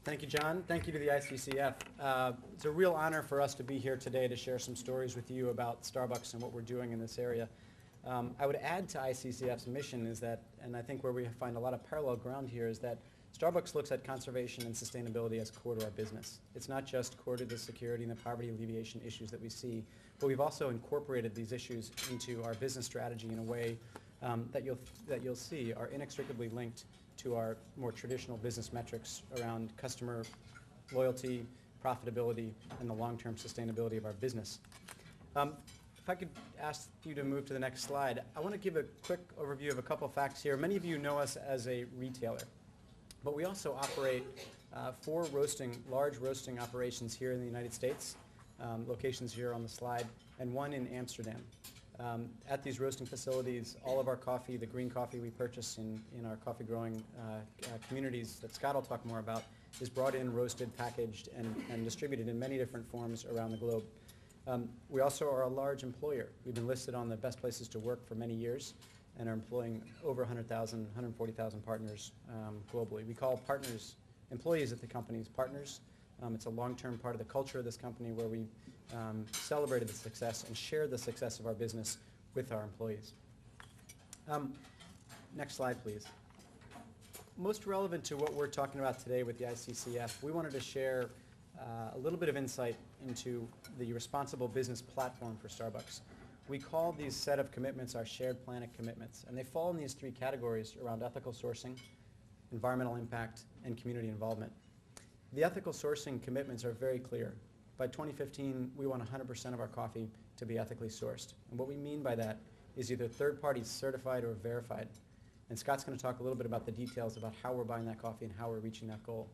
Thank you, John. Thank you to the ICCF. It's a real honor for us to be here today to share some stories with you about Starbucks and what we're doing in this area. I would add to ICCF's mission is that, and I think where we find a lot of parallel ground here, is that Starbucks looks at conservation and sustainability as core to our business. It's not just core to the security and the poverty alleviation issues that we see, but we've also incorporated these issues into our business strategy in a way that you'll see are inextricably linked to our more traditional business metrics around customer loyalty, profitability, and the long-term sustainability of our business. If I could ask you to move to the next slide, I want to give a quick overview of a couple of facts here. Many of you know us as a retailer, but we also operate four large roasting operations here in the United States, locations here on the slide, and one in Amsterdam. At these roasting facilities, all of our coffee, the green coffee we purchase in our coffee growing communities that Scott will talk more about, is brought in, roasted, packaged, and distributed in many different forms around the globe. We also are a large employer. We've been listed on the best places to work for many years and are employing over 100,000, 140,000 partners globally. We call employees at the company partners. It's a long-term part of the culture of this company where we celebrated the success and shared the success of our business with our employees. Next slide, please. Most relevant to what we're talking about today with the ICCF, we wanted to share a little bit of insight into the responsible business platform for Starbucks. We call these set of commitments our shared planet commitments, and they fall in these three categories around ethical sourcing, environmental impact, and community involvement. The ethical sourcing commitments are very clear. By 2015, we want 100% of our coffee to be ethically sourced. And what we mean by that is either third-party certified or verified. And Scott's going to talk a little bit about the details about how we're buying that coffee and how we're reaching that goal.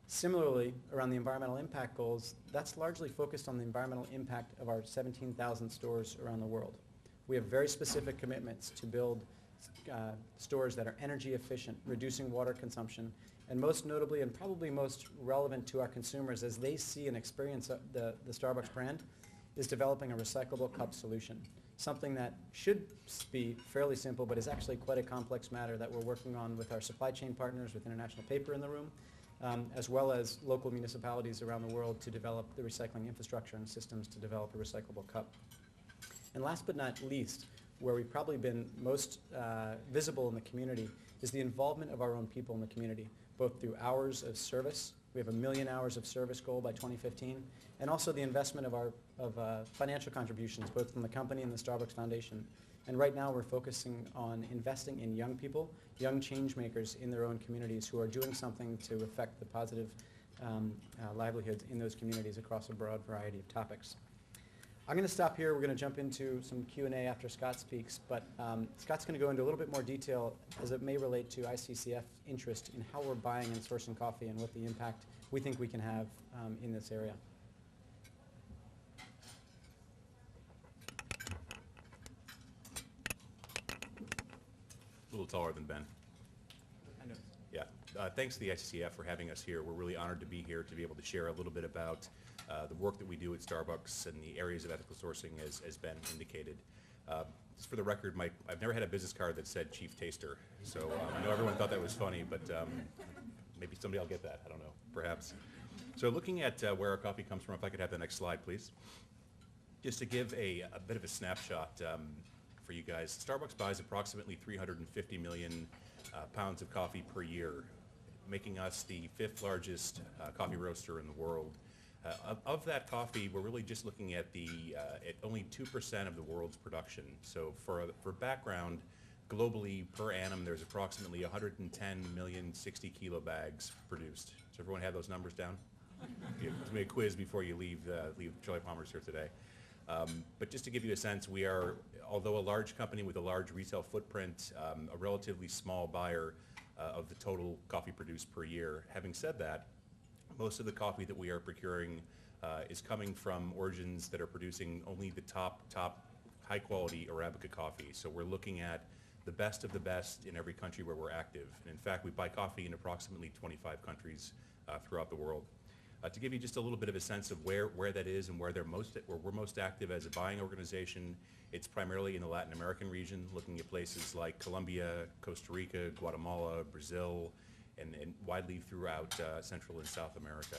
Similarly, around the environmental impact goals, that's largely focused on the environmental impact of our 17,000 stores around the world. We have very specific commitments to build stores that are energy efficient, reducing water consumption, and most notably and probably most relevant to our consumers as they see and experience the Starbucks brand is developing a recyclable cup solution, something that should be fairly simple but is actually quite a complex matter that we're working on with our supply chain partners with International Paper in the room, as well as local municipalities around the world to develop the recycling infrastructure and systems to develop a recyclable cup. And last but not least, where we've probably been most visible in the community is the involvement of our own people in the community, both through hours of service. We have a 1 million hours of service goal by 2015, and also the investment of financial contributions, both from the company and the Starbucks Foundation. And right now we're focusing on investing in young people, young change makers in their own communities who are doing something to affect the positive livelihoods in those communities across a broad variety of topics. I'm going to stop here. We're going to jump into some Q&A after Scott speaks, but Scott's going to go into a little bit more detail as it may relate to ICCF's interest in how we're buying and sourcing coffee and what the impact we think we can have in this area. A little taller than Ben. I know. Yeah. Thanks to the ICCF for having us here. We're really honored to be here to be able to share a little bit about the work that we do at Starbucks and the areas of ethical sourcing as Ben indicated. Just for the record, I've never had a business card that said Chief Taster, so I know everyone thought that was funny, but maybe someday I'll get that. I don't know, perhaps. So looking at where our coffee comes from, if I could have the next slide, please. Just to give a bit of a snapshot for you guys, Starbucks buys approximately 350 million pounds of coffee per year, making us the 5th largest coffee roaster in the world. Of that coffee, we're really just looking at at only 2% of the world's production. So for background, globally per annum, there's approximately 110 million 60 kilo bags produced. So everyone have those numbers down? It's me a quiz before you leave Charlie Palmer's here today. But just to give you a sense, we are, although a large company with a large retail footprint, a relatively small buyer of the total coffee produced per year. Having said that, most of the coffee that we are procuring is coming from origins that are producing only the top high quality Arabica coffee. So we're looking at the best of the best in every country where we're active. And in fact, we buy coffee in approximately 25 countries throughout the world. To give you just a little bit of a sense of where that is and where we're most active as a buying organization, it's primarily in the Latin American region, looking at places like Colombia, Costa Rica, Guatemala, Brazil, and widely throughout Central and South America.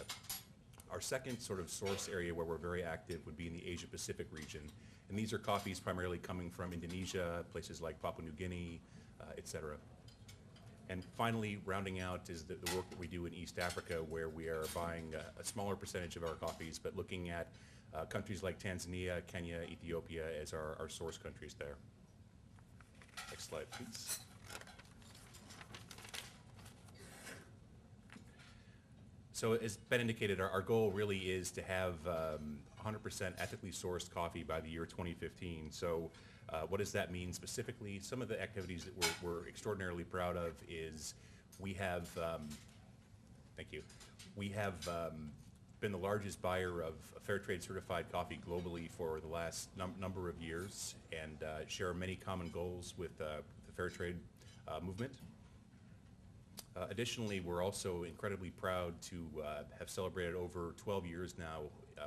Our second sort of source area where we're very active would be in the Asia-Pacific region. And these are coffees primarily coming from Indonesia, places like Papua New Guinea, et cetera. And finally, rounding out is the work that we do in East Africa, where we are buying a smaller percentage of our coffees, but looking at countries like Tanzania, Kenya, Ethiopia as our source countries there. Next slide, please. So as Ben indicated, our goal really is to have 100% ethically sourced coffee by the year 2015. So what does that mean specifically? Some of the activities that we're extraordinarily proud of is we have, thank you, we have been the largest buyer of fair trade certified coffee globally for the last number of years, and share many common goals with the fair trade movement. Additionally, we're also incredibly proud to have celebrated over 12 years now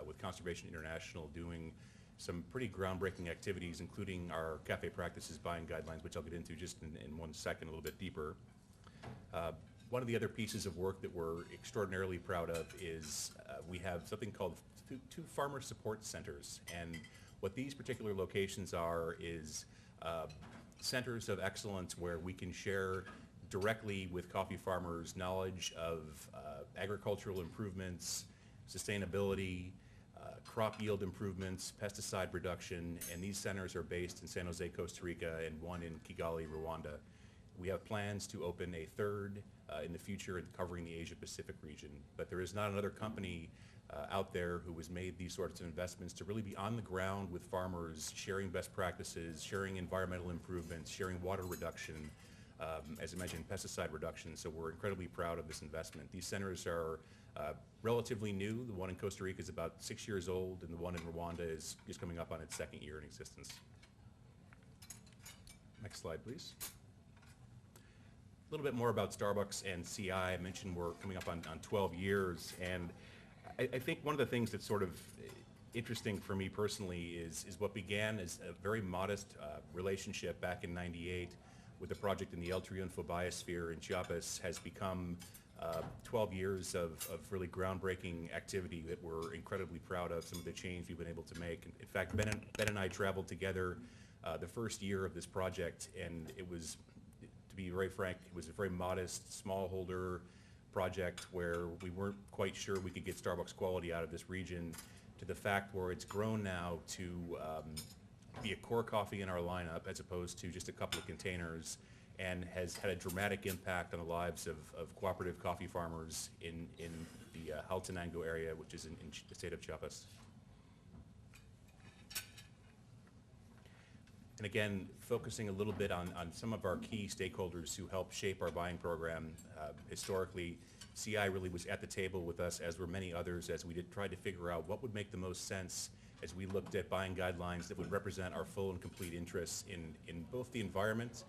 with Conservation International, doing some pretty groundbreaking activities, including our cafe practices buying guidelines, which I'll get into just in 1 second a little bit deeper. One of the other pieces of work that we're extraordinarily proud of is we have something called two farmer support centers. And what these particular locations are is centers of excellence where we can share directly with coffee farmers knowledge of agricultural improvements, sustainability, crop yield improvements, pesticide reduction, and these centers are based in San Jose, Costa Rica, and one in Kigali, Rwanda. We have plans to open a third in the future in covering the Asia-Pacific region, but there is not another company out there who has made these sorts of investments to really be on the ground with farmers, sharing best practices, sharing environmental improvements, sharing water reduction, as I mentioned, pesticide reduction. So we're incredibly proud of this investment. These centers are relatively new. The one in Costa Rica is about 6 years old, and the one in Rwanda is just coming up on its 2nd year in existence. Next slide, please. A little bit more about Starbucks and CI. I mentioned we're coming up on 12 years, and I think one of the things that's sort of interesting for me personally is what began as a very modest relationship back in '98 with the project in the El Triunfo biosphere in Chiapas has become 12 years of really groundbreaking activity that we're incredibly proud of, some of the change we've been able to make. In fact, Ben and I traveled together the first year of this project, and it was, to be very frank, it was a very modest, smallholder project where we weren't quite sure we could get Starbucks quality out of this region, to the fact where it's grown now to be a core coffee in our lineup as opposed to just a couple of containers, and has had a dramatic impact on the lives of cooperative coffee farmers in the Jaltenango area, which is in the state of Chiapas. And again, focusing a little bit on some of our key stakeholders who help shape our buying program. Historically, CI really was at the table with us, as were many others, as we tried to figure out what would make the most sense as we looked at buying guidelines that would represent our full and complete interests in both the environment,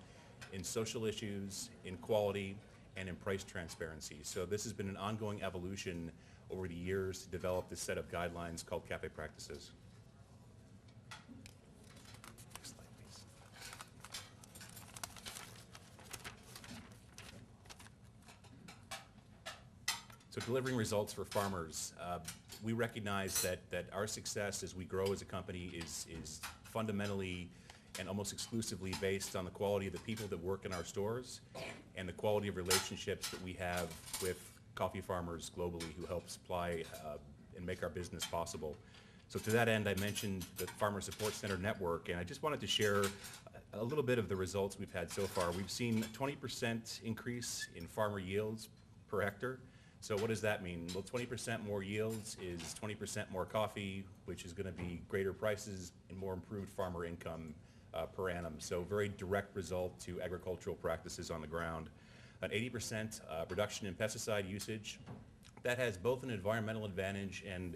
in social issues, in quality, and in price transparency. So this has been an ongoing evolution over the years to develop this set of guidelines called CAFE practices. Next slide, please. So delivering results for farmers. We recognize that our success as we grow as a company is fundamentally and almost exclusively based on the quality of the people that work in our stores and the quality of relationships that we have with coffee farmers globally who help supply and make our business possible. So to that end, I mentioned the Farmer Support Center network, and I just wanted to share a little bit of the results we've had so far. We've seen a 20% increase in farmer yields per hectare. So what does that mean? Well, 20% more yields is 20% more coffee, which is going to be greater prices and more improved farmer income per annum. So very direct result to agricultural practices on the ground. An 80% reduction in pesticide usage. That has both an environmental advantage, and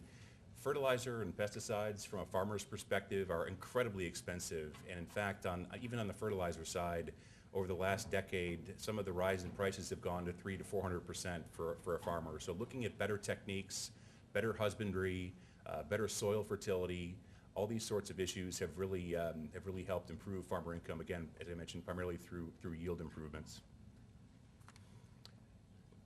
fertilizer and pesticides from a farmer's perspective are incredibly expensive. And in fact, even on the fertilizer side, over the last decade, some of the rise in prices have gone to 300% to 400% for a farmer. So looking at better techniques, better husbandry, better soil fertility, all these sorts of issues have really helped improve farmer income, again, as I mentioned, primarily through yield improvements.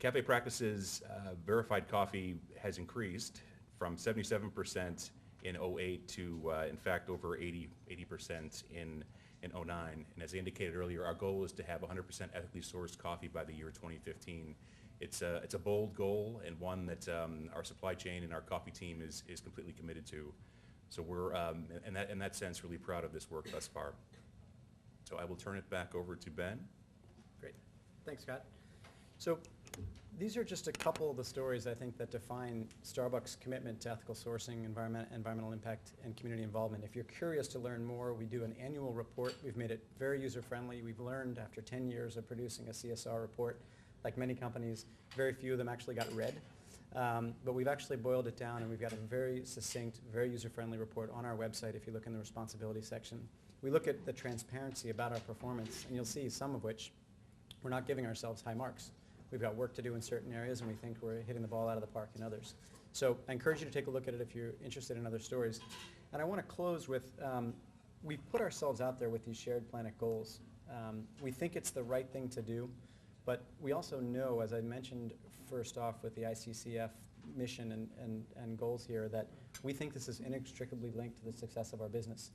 Cafe Practices verified coffee has increased from 77% in '08 to, in fact, over 80% in '09. And as I indicated earlier, our goal is to have 100% ethically sourced coffee by the year 2015. It's a bold goal and one that our supply chain and our coffee team is completely committed to. So we're, in that sense, really proud of this work thus far. So I will turn it back over to Ben. Great. Thanks, Scott. So these are just a couple of the stories, I think, that define Starbucks' commitment to ethical sourcing, environmental impact, and community involvement. If you're curious to learn more, we do an annual report. We've made it very user-friendly. We've learned after 10 years of producing a CSR report, like many companies, very few of them actually got read. But we've actually boiled it down, and we've got a very succinct, very user-friendly report on our website if you look in the responsibility section. We look at the transparency about our performance, and you'll see some of which we're not giving ourselves high marks. We've got work to do in certain areas, and we think we're hitting the ball out of the park in others. So I encourage you to take a look at it if you're interested in other stories. And I want to close with, we've put ourselves out there with these shared planet goals. We think it's the right thing to do, but we also know, as I mentioned first off with the ICCF mission and goals here, that we think this is inextricably linked to the success of our business.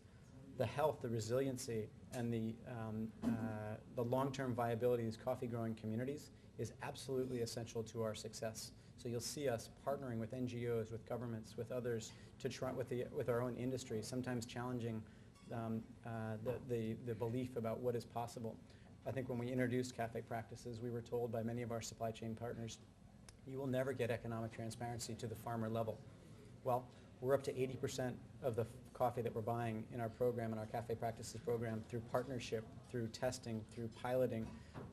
The health, the resiliency, and the long-term viability of these coffee-growing communities is absolutely essential to our success. So you'll see us partnering with NGOs, with governments, with others, to try with our own industry, sometimes challenging the belief about what is possible. I think when we introduced Cafe Practices, we were told by many of our supply chain partners, you will never get economic transparency to the farmer level. Well, we're up to 80% of the coffee that we're buying in our program, in our Cafe Practices program, through partnership, through testing, through piloting,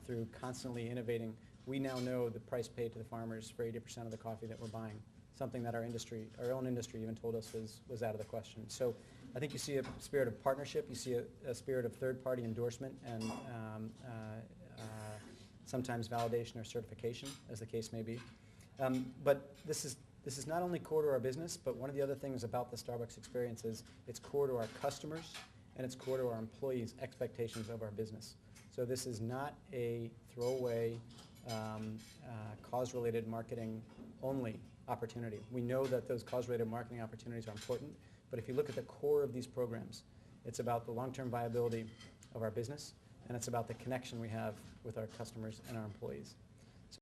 through constantly innovating. We now know the price paid to the farmers for 80% of the coffee that we're buying, something that our own industry even told us was out of the question. So I think you see a spirit of partnership, you see a spirit of third-party endorsement and sometimes validation or certification, as the case may be. But this is not only core to our business, but one of the other things about the Starbucks experience is it's core to our customers and it's core to our employees' expectations of our business. So this is not a throwaway, cause-related marketing only opportunity. We know that those cause-related marketing opportunities are important, but if you look at the core of these programs, it's about the long-term viability of our business, and it's about the connection we have with our customers and our employees.